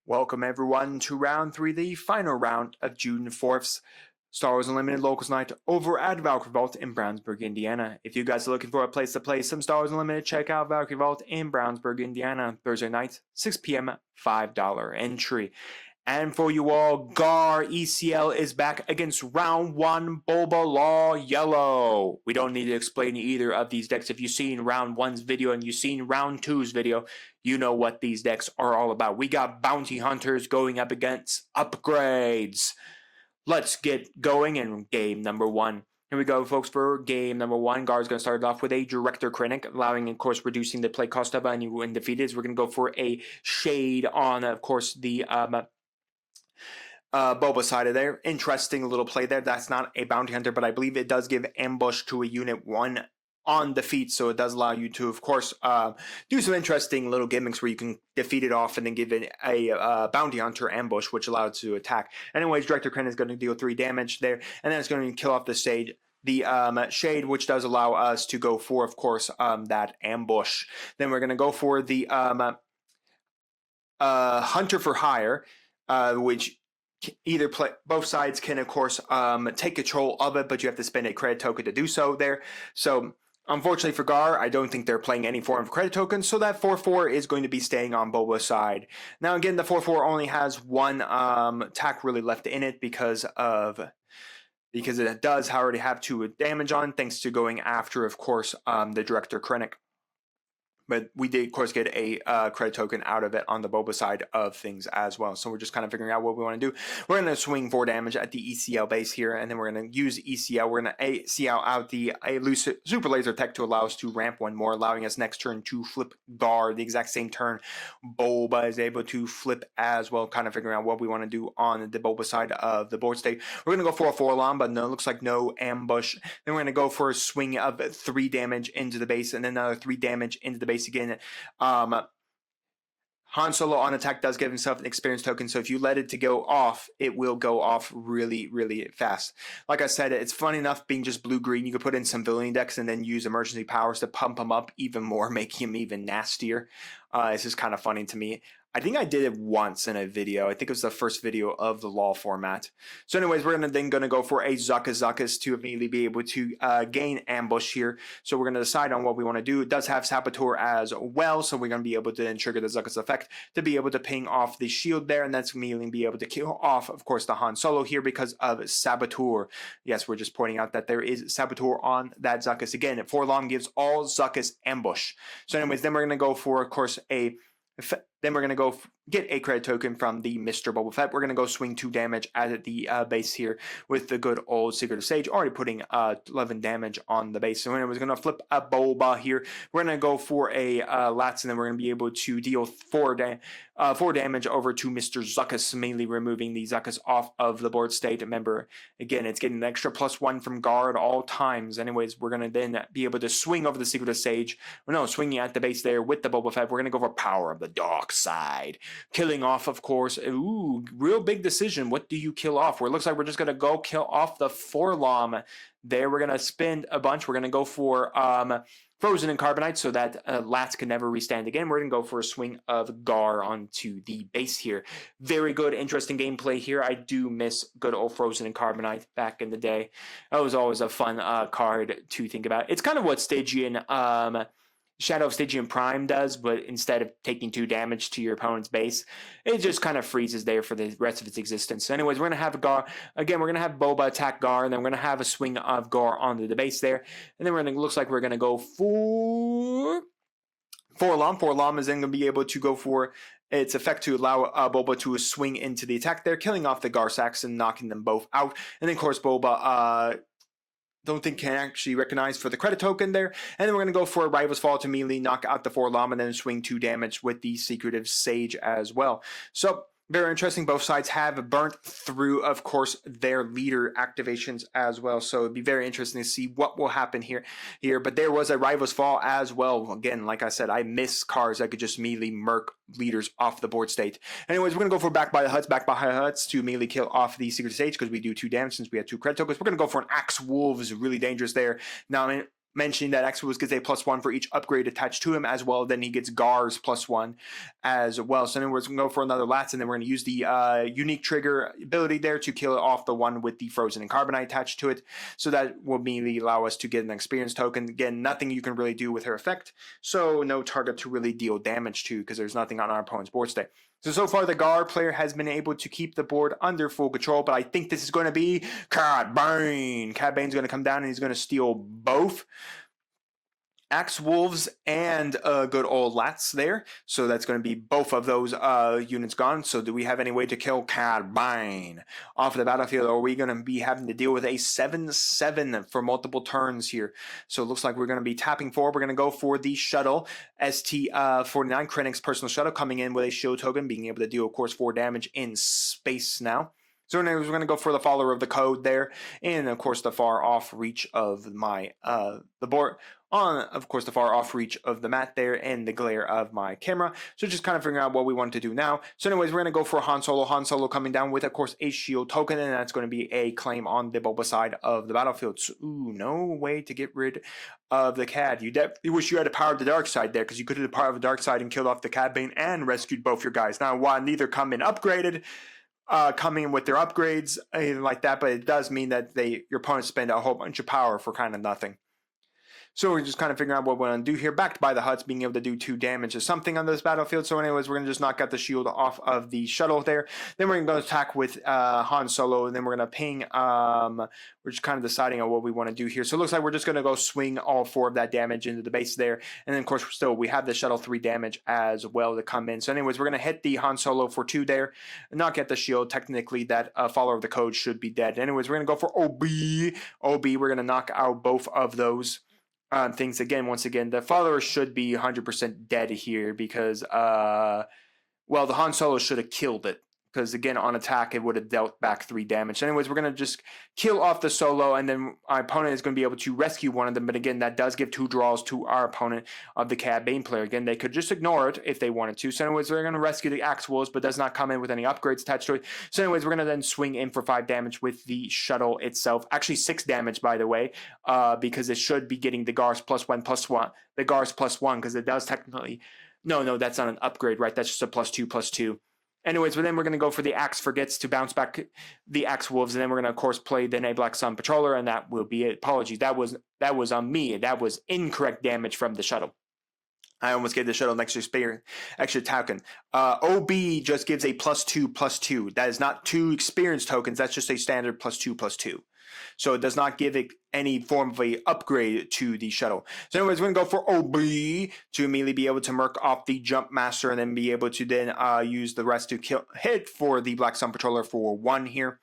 Welcome everyone to round 3, the final round of June 4th's Star Wars Unlimited Locals Night over at Valkyrie Vault in Brownsburg, Indiana. If you guys are looking for a place to play some Star Wars Unlimited, check out Valkyrie Vault in Brownsburg, Indiana, Thursday night, 6 p.m., $5 entry. And for you all, Gar ECL is back against round 1 Boba Law Yellow. We don't need to explain either of these decks. If you've seen round 1's video and you've seen round 2's video, you know what these decks are all about. We got bounty hunters going up against upgrades. Let's get going in game number 1. Here we go, folks, for game number 1. Gar's going to start off with a Director Krennic, allowing, of course, reducing the play cost of any when defeated. We're going to go for a Shade on, of course, the Boba side of there. Interesting little play there. That's not a bounty hunter, but I believe it does give ambush to a unit 1 on defeat, so it does allow you to, of course, do some interesting little gimmicks where you can defeat it off and then give it a bounty hunter ambush, which allows it to attack. Anyways, Director Krennic is going to deal 3 damage there, and then it's going to kill off the Shade, which does allow us to go for, of course, that ambush. Then we're going to go for the Hunter for Hire, which either play, both sides can, of course, take control of it, but you have to spend a credit token to do so there. So unfortunately for Gar, I don't think they're playing any form of credit token, so that 4/4 is going to be staying on Boba's side. Now again, the 4/4 only has one attack really left in it because it does already have 2 damage on, thanks to going after, of course, the Director Krennic. But we did, of course, get a credit token out of it on the Boba side of things as well. So we're just kind of figuring out what we want to do. We're going to swing 4 damage at the ECL base here, and then we're going to use ECL. We're going to ECL out the Super Laser Tech to allow us to ramp 1 more, allowing us next turn to flip Gar. The exact same turn Boba is able to flip as well, kind of figuring out what we want to do on the Boba side of the board state. We're going to go for a 4-alarm, but no, it looks like no ambush. Then we're going to go for a swing of 3 damage into the base, and then another 3 damage into the base again. Han Solo on attack does give himself an experience token, so if you let it to go off, it will go off really, really fast. Like I said, it's fun enough being just blue-green. You could put in some villainy decks and then use emergency powers to pump him up even more, making him even nastier. It's just kind of funny to me. I think I did it once in a video. I think it was the first video of the law format. So anyways, we're going to go for a 𝐒𝐍𝐶𝐘𝐒 to immediately be able to gain ambush here. So we're going to decide on what we want to do. It does have Saboteur as well, so we're going to be able to then trigger the 𝐒𝐍𝐶𝐘𝐒 effect to be able to ping off the shield there, and that's immediately be able to kill off, of course, the Han Solo here because of Saboteur. Yes, we're just pointing out that there is Saboteur on that 𝐒𝐶𝐘𝐒. Again, 4-alarm gives all 𝐒𝐶𝐘𝐒s ambush. So anyways, then we're going to go for, of course, then we're going to go get a credit token from the Mr. Boba Fett. We're going to go swing 2 damage at the base here with the good old Secret of Sage, already putting 11 damage on the base. So we're going to flip a Boba here. We're going to go for a Lats, and then we're going to be able to deal 4 damage over to Mr. 𝐒𝐶𝐘𝐒, mainly removing the 𝐒𝐶𝐘𝐒s off of the board state. Remember, again, it's getting an extra +1 from Gar at all times. Anyways, we're going to then be able to swing over the Secret of Sage. Well, no, swinging at the base there with the Boba Fett. We're going to go for Power of the Dark Side. Killing off, of course. Ooh, real big decision. What do you kill off? Where it looks like we're just going to go kill off the 4-alarm there. We're going to spend a bunch. We're going to go for Frozen and Carbonite so that Lats can never restand again. We're going to go for a swing of Gar onto the base here. Very good, interesting gameplay here. I do miss good old Frozen and Carbonite back in the day. That was always a fun card to think about. It's kind of what Stygian Shadow of Stygian Prime does, but instead of taking 2 damage to your opponent's base, it just kind of freezes there for the rest of its existence. So anyways, we're going to have Gar. Again, we're going to have Boba attack Gar, and then we're going to have a swing of Gar onto the base there. And then looks like we're going to go for 4-alarm. 4-alarm is then going to be able to go for its effect to allow Boba to swing into the attack there, killing off the Gar Sacks and knocking them both out. And then, of course, Boba don't think can actually recognize for the credit token there. And then we're going to go for a Rival's Fall to immediately knock out the 4-alarm and then swing 2 damage with the Secretive Sage as well. So very interesting. Both sides have burnt through, of course, their leader activations as well. So it'd be very interesting to see what will happen here. But there was a Rival's Fall as well. Again, like I said, I miss cards that could just immediately murk leaders off the board state. Anyways, we're going to go for Back by the Huts to immediately kill off the Secret Sage because we do 2 damage since we have 2 credit tokens. We're going to go for an Axe Wolves, really dangerous there. Now, mentioning that 𝐂𝐓𝐾𝐒 gets a +1 for each upgrade attached to him as well. Then he gets Gar's +1 as well. So then we're going to go for another Lats, and then we're going to use the unique trigger ability there to kill off the one with the Frozen and Carbonite attached to it. So that will mainly allow us to get an experience token. Again, nothing you can really do with her effect, so no target to really deal damage to because there's nothing on our opponent's board state. So far the Gar player has been able to keep the board under full control, but I think this is going to be Cad Bane. Cad Bane's going to come down and he's going to steal both 𝐒𝐓𝐾𝐒 and good old Lats there. So that's going to be both of those units gone. So do we have any way to kill Cad Bane off the battlefield, or are we going to be having to deal with a 7/7 for multiple turns here? So it looks like we're going to be tapping forward. We're going to go for the shuttle, ST49 Krennic's personal shuttle, coming in with a shield token, being able to deal, of course, 4 damage in space now. So anyways, we're going to go for the follower of the code there, and of course the far off reach of my the board, on of course the far off reach of the mat there, and the glare of my camera. So just kind of figuring out what we want to do now. So anyways, we're going to go for Han Solo. Han Solo coming down with, of course, a shield token, and that's going to be a claim on the Boba side of the battlefield. So, no way to get rid of the Cad. You definitely wish you had the power of the dark side there, because you could have the power of the dark side and killed off the Cad Bane and rescued both your guys. Now, while neither come in upgraded, coming in with their upgrades, anything like that, but it does mean that your opponents spend a whole bunch of power for kind of nothing. So we're just kind of figuring out what we're going to do here. Backed by the Hutts, being able to do 2 damage or something on this battlefield. So anyways, we're going to just knock out the shield off of the shuttle there. Then we're going to go attack with Han Solo, and then we're going to ping. We're just kind of deciding on what we want to do here. So it looks like we're just going to go swing all 4 of that damage into the base there. And then, of course, we have the shuttle 3 damage as well to come in. So anyways, we're going to hit the Han Solo for 2 there. Knock out the shield. Technically, that follower of the code should be dead. Anyways, we're going to go for OB. We're going to knock out both of those things. Again, once again, the follower should be 100% dead here because, well, the Han Solo should have killed it. Because, again, on attack, it would have dealt back 3 damage. Anyways, we're going to just kill off the Solo, and then our opponent is going to be able to rescue one of them. But, again, that does give 2 draws to our opponent of the Cad Bane player. Again, they could just ignore it if they wanted to. So, anyways, they're going to rescue the 𝐒𝐓𝐾𝐒, but does not come in with any upgrades attached to it. So, anyways, we're going to then swing in for 5 damage with the shuttle itself. Actually, 6 damage, by the way, because it should be getting the Gar's +1/+1. The Gar's +1, because it does technically... No, that's not an upgrade, right? That's just a +2/+2. Anyways, but then we're going to go for the 𝐒𝐓𝐾𝐒 to bounce back the 𝐒𝐓𝐾𝐒, and then we're going to, of course, play the 𝐂 Black Sun Patroller, and that will be it. Apologies, that was on me. That was incorrect damage from the shuttle. I almost gave the shuttle an extra token. OB just gives a +2/+2. That is not 2 experience tokens. That's just a standard +2/+2. So it does not give it any form of a upgrade to the shuttle. So anyways, we're going to go for OB to immediately be able to murk off the Jump Master and then be able to then use the rest to hit for the Black Sun Patroller for 1 here.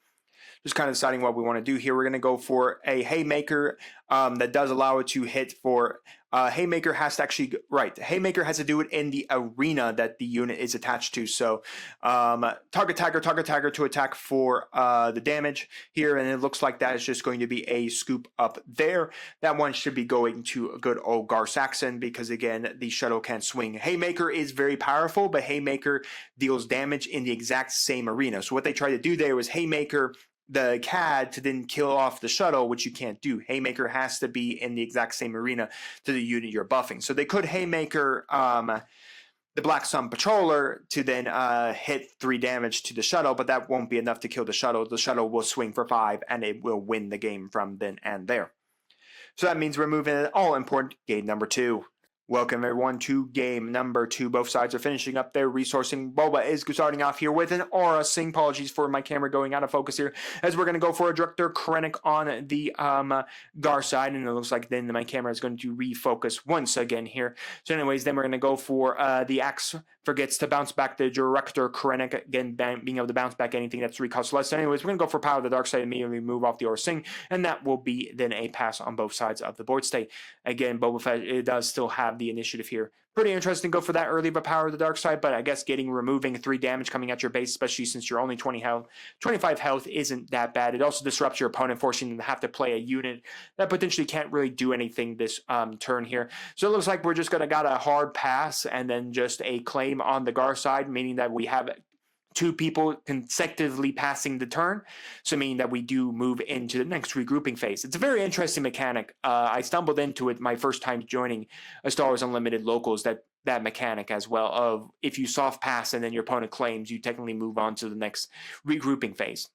Just kind of deciding what we want to do here. We're going to go for a Haymaker that does allow it to hit for... Haymaker has to actually... Right, Haymaker has to do it in the arena that the unit is attached to. So target tagger to attack for the damage here. And it looks like that is just going to be a scoop up there. That one should be going to a good old Gar Saxon because, again, the shuttle can't swing. Haymaker is very powerful, but Haymaker deals damage in the exact same arena. So what they tried to do there was Haymaker the Cad to then kill off the shuttle, which you can't do. Haymaker has to be in the exact same arena to the unit you're buffing. So they could Haymaker the Black Sun Patroller to then hit 3 damage to the shuttle, but that won't be enough to kill the shuttle. The shuttle will swing for 5, and it will win the game from then and there. So that means we're moving to all-important game number 2. Welcome everyone to game number 2. Both sides are finishing up their resourcing. Boba is starting off here with an Aura Sing. Apologies for my camera going out of focus here, as we're going to go for a Director Krennic on the Gar side, and it looks like then my camera is going to refocus once again here. So anyways, then we're going to go for the Axe forgets to bounce back the Director Krennic, again being able to bounce back anything that's 3 costs less. So anyways, we're going to go for Power of the Dark Side, immediately move off the Aura Sing, and that will be then a pass on both sides of the board state. Again, Boba Fett, it does still have the initiative here. Pretty interesting to go for that early of a Power of the Dark Side, but I guess removing 3 damage coming at your base, especially since you're only 25 health, isn't that bad. It also disrupts your opponent, forcing them to have to play a unit that potentially can't really do anything this turn here. So it looks like we're just going to got a hard pass and then just a claim on the Gar side, meaning that we have two people consecutively passing the turn, so meaning that we do move into the next regrouping phase. It's a very interesting mechanic. I stumbled into it my first time joining a Star Wars Unlimited Locals, that mechanic as well, of if you soft pass and then your opponent claims, you technically move on to the next regrouping phase.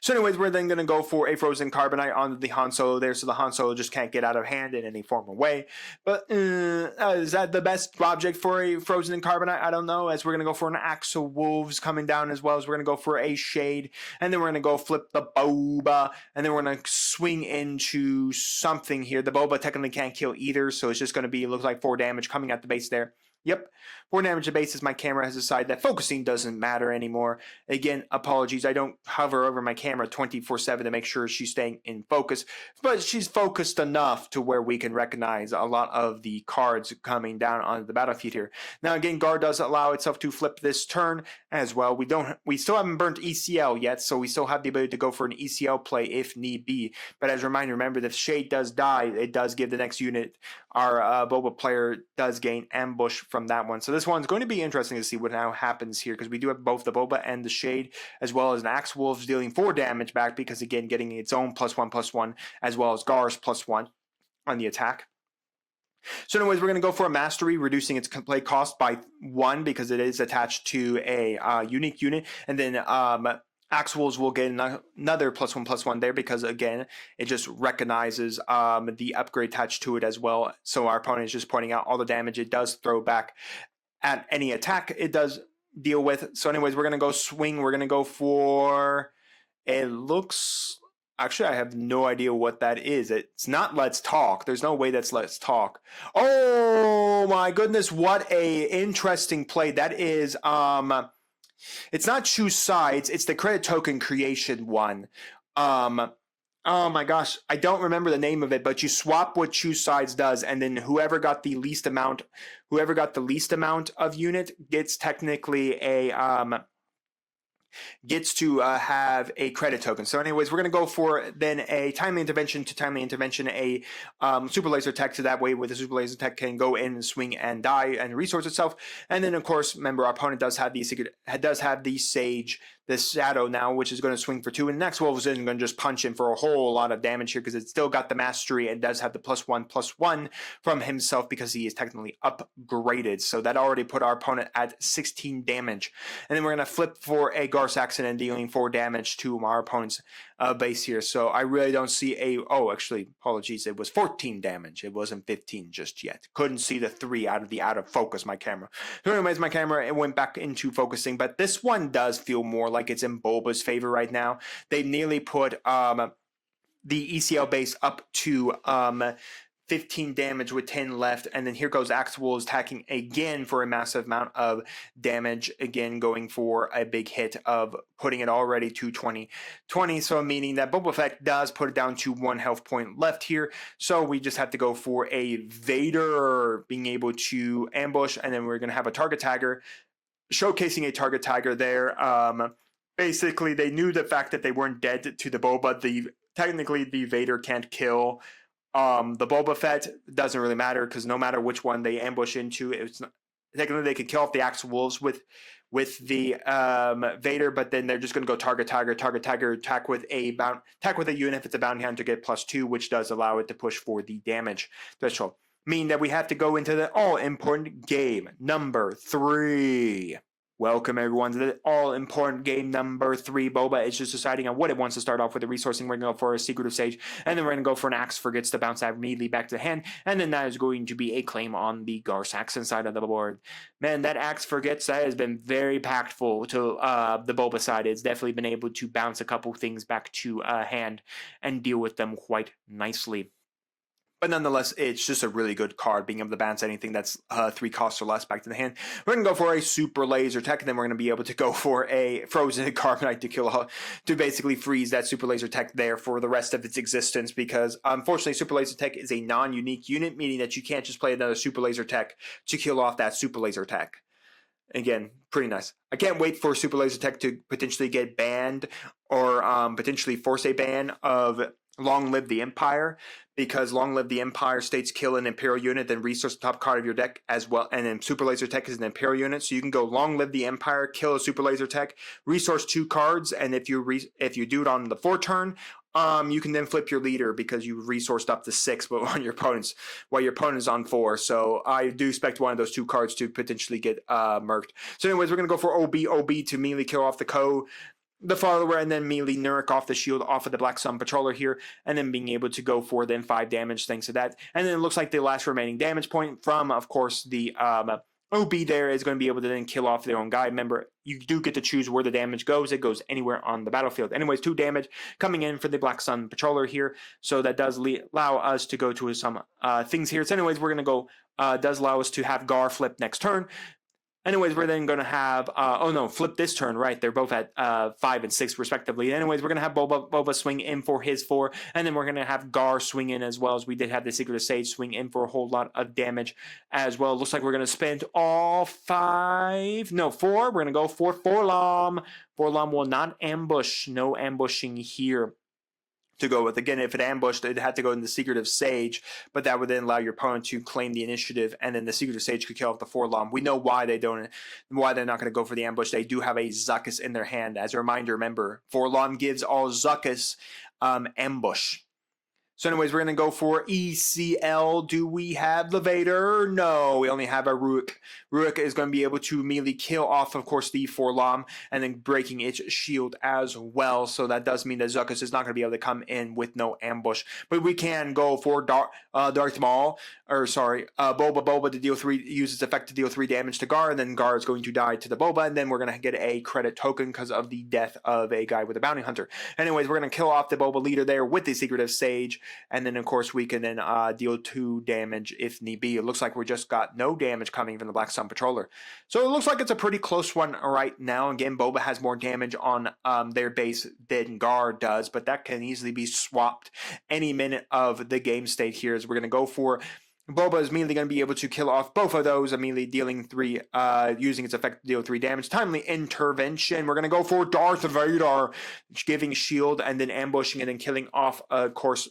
So anyways, we're then going to go for a Frozen Carbonite onto the Han Solo there, so the Han Solo just can't get out of hand in any form or way. But is that the best object for a Frozen Carbonite? I don't know, as we're going to go for an Axe of Wolves coming down, as well as we're going to go for a Shade, and then we're going to go flip the Boba, and then we're going to swing into something here. The Boba technically can't kill either, so it's just going to be, it looks like 4 damage coming at the base there. Yep, 4 damage to base, as my camera has decided that focusing doesn't matter anymore. Again, apologies, I don't hover over my camera 24/7 to make sure she's staying in focus, but she's focused enough to where we can recognize a lot of the cards coming down onto the battlefield here. Now again, Gar does allow itself to flip this turn as well. We still haven't burnt ECL yet, so we still have the ability to go for an ECL play if need be. But as a reminder, remember, if Shade does die, it does give the next unit, our Boba player does gain ambush from that one. So this one's going to be interesting to see what now happens here, because we do have both the Boba and the Shade, as well as an Axe Wolves dealing 4 damage back, because again, getting its own +1/+1, as well as Gar's +1 on the attack. So anyways, we're going to go for a Mastery, reducing its play cost by 1, because it is attached to a unique unit, and then Axe Wolves will get another +1/+1 there, because again, it just recognizes the upgrade attached to it as well. So our opponent is just pointing out all the damage it does throw back at any attack it does deal with. So anyways, we're going to go swing. We're going to go for, it looks, actually I have no idea what that is. It's not Let's Talk. There's no way that's Let's Talk. Oh my goodness, what a interesting play. That is, it's not Choose Sides, it's the credit token creation one. Oh my gosh, I don't remember the name of it, but you swap what Choose Sides does, and then whoever got the least amount of unit gets technically a gets to have a credit token. So anyways, we're going to go for then a timely intervention to timely intervention, a super laser tech, so that way with the super laser tech can go in and swing and die and resource itself. And then of course, remember, our opponent does have the Sage, the Shadow now, which is going to swing for 2, and the next Wolf is going to just punch in for a whole lot of damage here, because it's still got the Mastery and does have the +1/+1 from himself, because he is technically upgraded. So that already put our opponent at 16 damage. And then we're going to flip for a Gar Saxon and dealing 4 damage to our opponent's base here. So I really don't see a, oh, actually, apologies, it was 14 damage. It wasn't 15 just yet. Couldn't see the 3 out of focus, my camera. So anyways, my camera, it went back into focusing, but this one does feel more like it's in Boba's favor right now. They nearly put the ECL base up to 15 damage with 10 left, and then here goes Axe Wolves attacking again for a massive amount of damage, again going for a big hit of putting it already to 20, so meaning that Boba Fett does put it down to 1 health point left here. So we just have to go for a Vader being able to ambush, and then we're going to have a target tagger, showcasing a target tagger there. Basically, they knew the fact that they weren't dead to the Boba. Technically, the Vader can't kill the Boba Fett. Doesn't really matter, because no matter which one they ambush into, it's not, technically they could kill off the Axe Wolves with the Vader, but then they're just going to go target tagger, attack with a unit if it's a bounty hunter, get +2, which does allow it to push for the damage threshold. Meaning that we have to go into the all-important game number 3. Welcome everyone to the all-important game number 3. Boba is just deciding on what it wants to start off with. The resourcing, we're going to go for a Secret of Sage, and then we're going to go for an Axe Forgets to bounce that immediately back to the hand, and then that is going to be a claim on the Gar Saxon side of the board. Man, that Axe Forgets, that has been very impactful to the Boba side. It's definitely been able to bounce a couple things back to hand and deal with them quite nicely. But nonetheless, it's just a really good card, being able to bounce anything that's 3 costs or less back to the hand. We're going to go for a Super Laser Tech, and then we're going to be able to go for a Frozen Carbonite to basically freeze that Super Laser Tech there for the rest of its existence, because unfortunately Super Laser Tech is a non-unique unit, meaning that you can't just play another Super Laser Tech to kill off that Super Laser Tech. Again, pretty nice. I can't wait for Super Laser Tech to potentially get banned, or potentially force a ban of Long Live the Empire, because Long Live the Empire states kill an Imperial unit, then resource the top card of your deck as well, and then Super Laser Tech is an Imperial unit, so you can go Long Live the Empire, kill a Super Laser Tech, resource 2 cards, and if you do it on the 4th turn, you can then flip your leader because you resourced up to 6, but on your opponent's while your opponent's on 4. So I do expect one of those 2 cards to potentially get murked. So anyways, we're gonna go for OB to immediately kill off the the follower, and then immediately Nurk off the shield off of the Black Sun Patroller here, and then being able to go for then 5 damage thanks to that. And then it looks like the last remaining damage point from, of course, the OB there is going to be able to then kill off their own guy. Remember, you do get to choose where the damage goes. It goes anywhere on the battlefield. Anyways, 2 damage coming in for the Black Sun Patroller here. So that does allow us to go to some things here. So anyways, we're going to go, does allow us to have Gar flip next turn. Anyways, we're then going to have, flip this turn, right? They're both at 5 and 6 respectively. Anyways, we're going to have Boba swing in for his 4, and then we're going to have Gar swing in as well, as we did have the Secret of Sage swing in for a whole lot of damage as well. Looks like we're going to spend all 4. We're going to go for Forlom. Forlom will not ambush. No ambushing here to go with. Again, if it ambushed, it had to go in the Secret of Sage, but that would then allow your opponent to claim the initiative, and then the Secret of Sage could kill off the Forlom. We know why they're not going to go for the ambush. They do have a 𝐒𝐍𝐾𝐒 in their hand. As a reminder, remember, Forlom gives all 𝐒𝐿𝐾𝐒s ambush. So anyways, we're going to go for ECL. Do we have the Vader? No, we only have a 𝐒𝐿𝐾. 𝐒𝐿𝐾 is going to be able to immediately kill off, of course, the Forlom, and then breaking its shield as well. So that does mean that 𝐒𝐿𝐾 is not going to be able to come in with no ambush. But we can go for Darth Maul, Boba to deal 3, use its effect to deal 3 damage to Gar, and then Gar is going to die to the Boba, and then we're going to get a credit token because of the death of a guy with a bounty hunter. Anyways, we're going to kill off the Boba leader there with the Secret of Sage, and then of course we can then deal 2 damage if need be. It looks like we just got no damage coming from the Black Sun Patroller. So it looks like it's a pretty close one right now. Again, Boba has more damage on their base than Gar does, but that can easily be swapped any minute of the game state here, as we're going to go for Boba is immediately going to be able to kill off both of those, immediately dealing 3, using its effect to deal 3 damage. Timely intervention. We're going to go for Darth Vader, giving shield and then ambushing and then killing off, of course,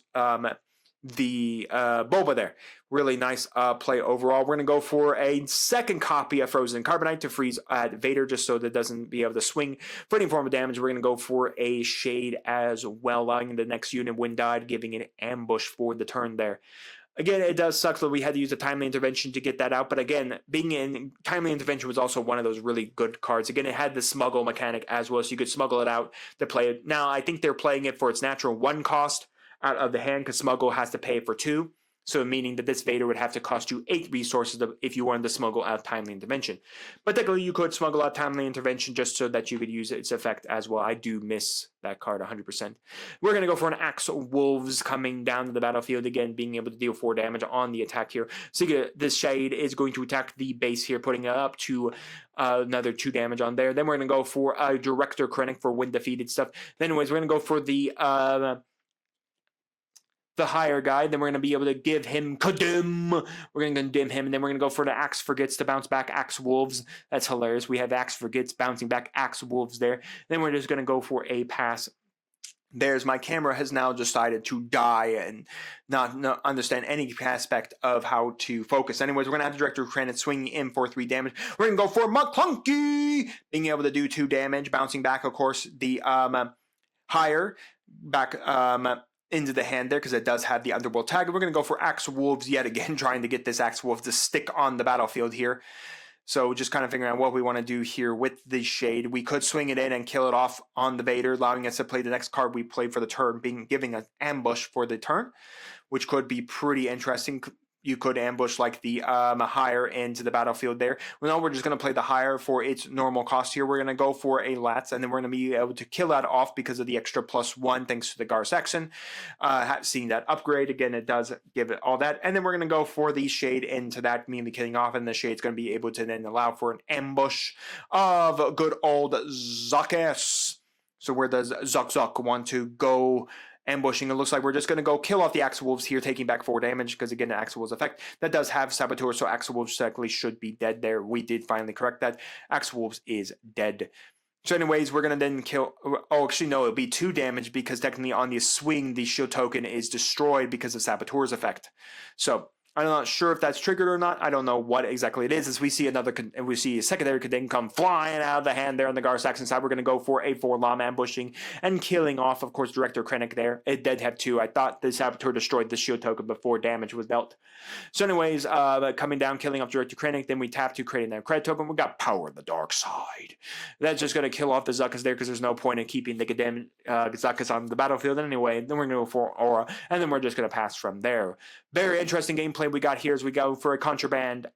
the Boba there. Really nice play overall. We're going to go for a second copy of Frozen Carbonite to freeze at Vader, just so that it doesn't be able to swing for any form of damage. We're going to go for a Shade as well, allowing the next unit when died, giving an ambush for the turn there. Again, it does suck that we had to use a Timely Intervention to get that out, but again, being in Timely Intervention was also one of those really good cards. Again, it had the smuggle mechanic as well, so you could smuggle it out to play it. Now, I think they're playing it for its natural 1 cost out of the hand, because smuggle has to pay for 2. So meaning that this Vader would have to cost you 8 resources if you wanted to smuggle out Timely Intervention. But technically, you could smuggle out Timely Intervention just so that you could use its effect as well. I do miss that card 100%. We're going to go for an 𝐒𝐻 coming down to the battlefield again, being able to deal 4 damage on the attack here. So this Shade is going to attack the base here, putting it up to another 2 damage on there. Then we're going to go for a Director Krennic for when defeated stuff. Then anyways, we're going to go for the higher guy. Then we're going to be able to give him condemn. We're going to condemn him, and then we're going to go for the 𝐒𝐻 to bounce back 𝐒𝐻. That's hilarious. We have 𝐒𝐻 bouncing back 𝐒𝐻 there. Then we're just going to go for a pass. There's my camera has now decided to die and not understand any aspect of how to focus. Anyways, we're going to have the Director Krennic swinging in for 3 damage. We're going to go for McClunky, being able to do 2 damage, bouncing back, of course, the higher back into the hand there, because it does have the Underworld tag. We're going to go for 𝐒𝐻 yet again, trying to get this 𝐒𝐻 to stick on the battlefield here. So just kind of figuring out what we want to do here with the Shade. We could swing it in and kill it off on the Vader, allowing us to play the next card we played for the turn, giving an ambush for the turn, which could be pretty interesting. You could ambush like the higher into the battlefield there. Well, no, we're just going to play the higher for its normal cost here. We're going to go for a 𝐿ATs, and then we're going to be able to kill that off because of the extra +1 thanks to the Gar section. Seeing that upgrade, again, it does give it all that. And then we're going to go for the Shade into that, immediately killing off, and the Shade's going to be able to then allow for an ambush of good old 𝐒𝐍𝐾𝐒. So where does 𝐒𝐘 want to go? Ambushing. It looks like we're just going to go kill off the 𝐒𝐻 here, taking back 4 damage, because again, the 𝐒𝐻's effect that does have Saboteur, so 𝐒𝐻 technically should be dead there. We did finally correct that. 𝐒𝐻 is dead. So anyways, we're going to then kill... Oh, actually, no, it'll be 2 damage because technically on the swing, the shield token is destroyed because of Saboteur's effect. So I'm not sure if that's triggered or not. I don't know what exactly it is. As we see a secondary could then come flying out of the hand there on the Gar Saxon side. We're going to go for a 4-LOM ambushing and killing off, of course, Director Krennic there. It did have 2. I thought the Saboteur destroyed the shield token before damage was dealt. So anyways, coming down, killing off Director Krennic. Then we tap to creating that credit token. We got Power of the Dark Side. That's just going to kill off the Zuckuss there because there's no point in keeping the goddamn Zuckuss on the battlefield anyway. Then we're going to go for Aura, and then we're just going to pass from there. Very interesting gameplay we got here as we go for a contraband.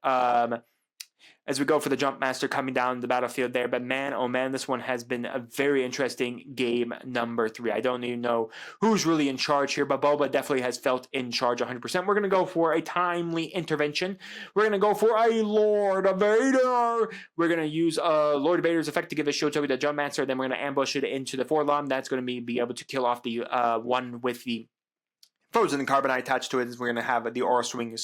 As we go for the Jump Master coming down the battlefield there. But man, oh man, this one has been a very interesting game number 3. I don't even know who's really in charge here, but Boba definitely has felt in charge 100%. We're going to go for a timely intervention. We're going to go for a Lord Vader. We're going to use Lord Vader's effect to give a shield to the Jump Master. Then we're going to ambush it into the 4-LOM. That's going to be able to kill off the one with the Frozen and Carbonite attached to it. Is we're going to have the Aura Swing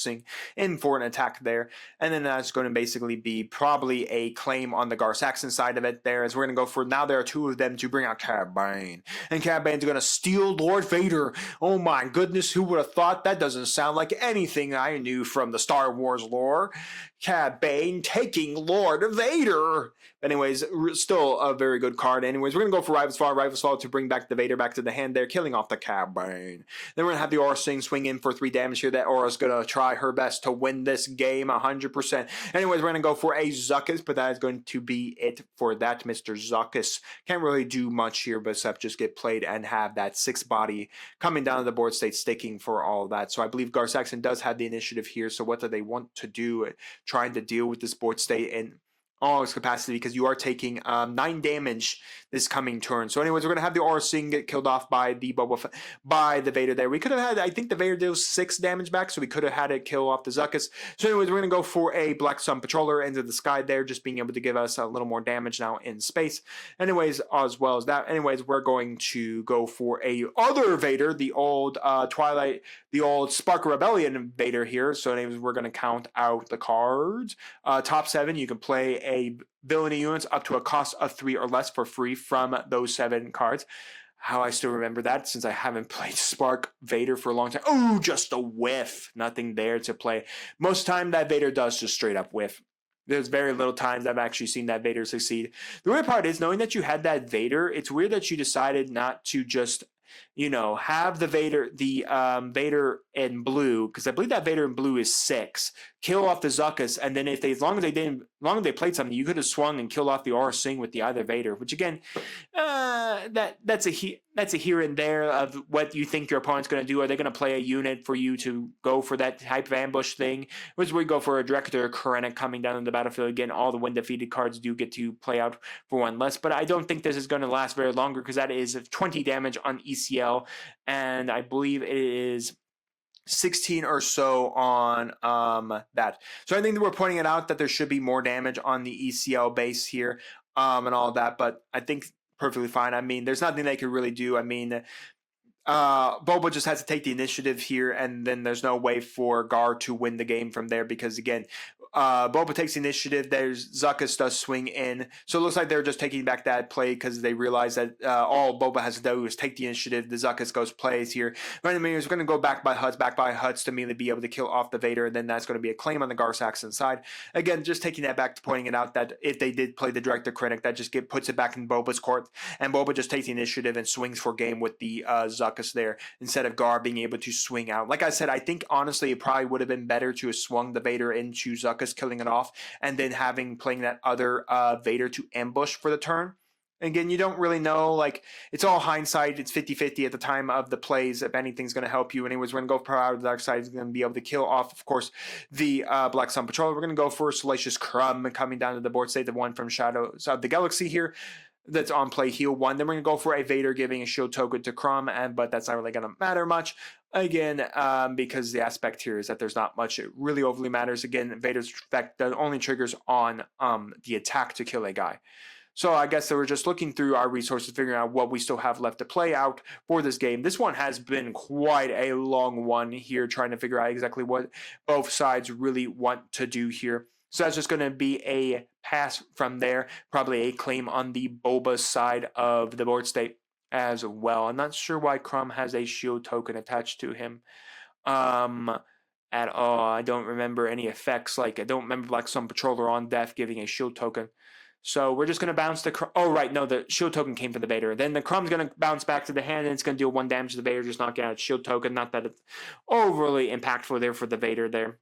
in for an attack there. And then that's going to basically be probably a claim on the Gar Saxon side of it there. As we're going to go for, now there are 2 of them to bring out Cad Bane. And Cad Bane's going to steal Lord Vader. Oh my goodness, who would have thought? That doesn't sound like anything I knew from the Star Wars lore. Cad Bane taking Lord Vader. Anyways, still a very good card. Anyways, we're going to go for Rival's Fall to bring back the Vader back to the hand there, killing off the Cad Bane. Then we're going to have the Aura swing in for 3 damage here. That Aura's going to try her best to win this game 100%. Anyways, we're going to go for a Zuckuss, but that is going to be it for that Mr. Zuckuss. Can't really do much here, but except just get played and have that 6 body coming down to the board state, sticking for all of that. So I believe Gar Saxon does have the initiative here. So what do they want to do? Trying to deal with this board state in all its capacity, because you are taking 9 damage this coming turn. So anyways, we're going to have the Aura Sing get killed off by the Boba, by the Vader there. We could have had, I think the Vader deals 6 damage back, so we could have had it kill off the Zuckuss. So anyways, we're going to go for a Black Sun Patroller into the sky there, just being able to give us a little more damage now in space. Anyways, as well as that, anyways, we're going to go for a other Vader, the old the old Spark Rebellion Vader here. So anyways, we're going to count out the cards. Top 7, you can play a villainy units up to a cost of 3 or less for free from those 7 cards. How I still remember that, since I haven't played Spark Vader for a long time. Oh, just a whiff. Nothing there to play. Most time that Vader does just straight up whiff. There's very little times I've actually seen that Vader succeed. The weird part is, knowing that you had that Vader, it's weird that you decided not to just, you know, have the Vader in blue, because I believe that Vader in blue is 6. Kill off the Zuckuss, and then if they, as long as they played something, you could have swung and killed off the Aura Sing with the other Vader. Which again, that's a here and there of what you think your opponent's going to do. Are they going to play a unit for you to go for that type of ambush thing? Which we go for a Director Krennic coming down on the battlefield again. All the when defeated cards do get to play out for 1 less, but I don't think this is going to last very longer, because that is 20 damage on ECL, and I believe it is 16 or so on that. So I think that we're pointing it out that there should be more damage on the ECL base here and all that, but I think perfectly fine. I mean, there's nothing they could really do. I mean, Boba just has to take the initiative here, and then there's no way for Gar to win the game from there, because again, Boba takes the initiative. There's Zuckuss does swing in, so it looks like they're just taking back that play because they realize that all Boba has to do is take the initiative. The Zuckuss goes plays here. But I mean, we're going to go back by Huts to immediately be able to kill off the Vader, and then that's going to be a claim on the Gar Saxon side. Again, just taking that back to pointing it out that if they did play the Director Krennic, that just puts it back in Boba's court, and Boba just takes the initiative and swings for game with the Zuckuss there, instead of Gar being able to swing out. Like I said, I think honestly it probably would have been better to have swung the Vader into Zuckuss, killing it off, and then playing that other Vader to ambush for the turn. Again, you don't really know, like, it's all hindsight. It's 50-50 at the time of the plays if anything's going to help you. Anyways, we're going to go for Power of the Dark Side. Is going to be able to kill off, of course, the Black Sun Patrol. We're going to go for Salacious Crumb coming down to the board state, the one from Shadows of the Galaxy here. That's on play, heal 1. Then we're going to go for a Vader giving a shield token to Crumb, but that's not really going to matter much. Again, because the aspect here is that there's not much it really overly matters. Again, Vader's effect only triggers on the attack to kill a guy. So I guess they were just looking through our resources, figuring out what we still have left to play out for this game. This one has been quite a long one here, trying to figure out exactly what both sides really want to do here. So that's just going to be a pass from there. Probably a claim on the Boba side of the board state as well. I'm not sure why Crumb has a shield token attached to him at all. I don't remember any effects. Like, I don't remember like some patroller on death giving a shield token. So we're just going to bounce the... Oh, right. No, the shield token came from the Vader. Then the Crumb's going to bounce back to the hand, and it's going to deal 1 damage to the Vader, just knocking out its shield token. Not that it's overly impactful there for the Vader there,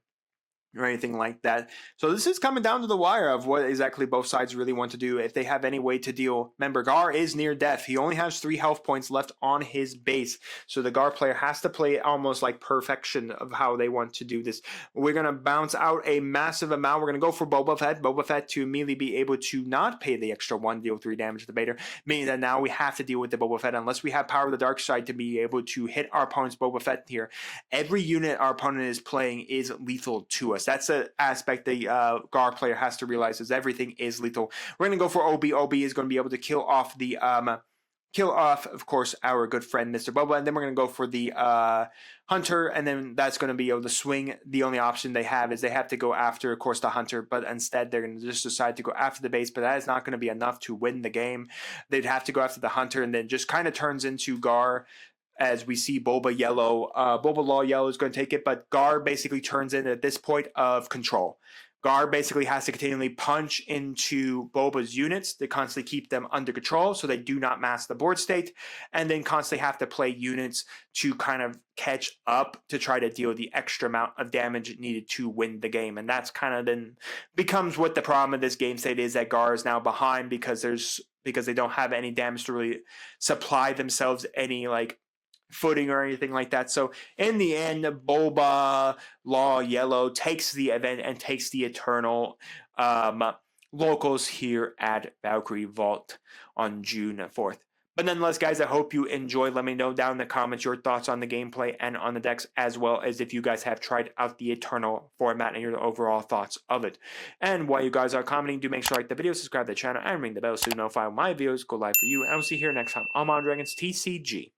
or anything like that. So this is coming down to the wire of what exactly both sides really want to do. If they have any way to deal... Remember, Gar is near death. He only has 3 health points left on his base. So the Gar player has to play almost like perfection of how they want to do this. We're going to bounce out a massive amount. We're going to go for Boba Fett. Boba Fett to immediately be able to not pay the extra 1, deal 3 damage to the Vader. Meaning that now we have to deal with the Boba Fett unless we have Power of the Dark Side to be able to hit our opponent's Boba Fett here. Every unit our opponent is playing is lethal to us. That's an aspect the Gar player has to realize, is everything is lethal. We're going to go for OB. OB is going to be able to kill off, of course, our good friend Mr. Boba, and then we're going to go for the Hunter, and then that's going to be able to swing. The only option they have is they have to go after, of course, the Hunter, but instead they're going to just decide to go after the base, but that is not going to be enough to win the game. They'd have to go after the Hunter, and then just kind of turns into Gar. As we see Boba yellow, Boba Law yellow is going to take it, but Gar basically turns in at this point of control. Gar basically has to continually punch into Boba's units to constantly keep them under control so they do not mask the board state, and then constantly have to play units to kind of catch up to try to deal the extra amount of damage needed to win the game. And that's kind of then becomes what the problem of this game state is, that Gar is now behind because they don't have any damage to really supply themselves any like footing or anything like that. So in the end, Boba Law Yellow takes the event and takes the Eternal locals here at Valkyrie Vault on June 4th. But nonetheless, guys, I hope you enjoyed. Let me know down in the comments your thoughts on the gameplay and on the decks, as well as if you guys have tried out the Eternal format and your overall thoughts of it. And while you guys are commenting, do make sure to like the video, subscribe to the channel, and ring the bell so you notify my videos go live for you. And I will see you here next time on Modern Dragons TCG.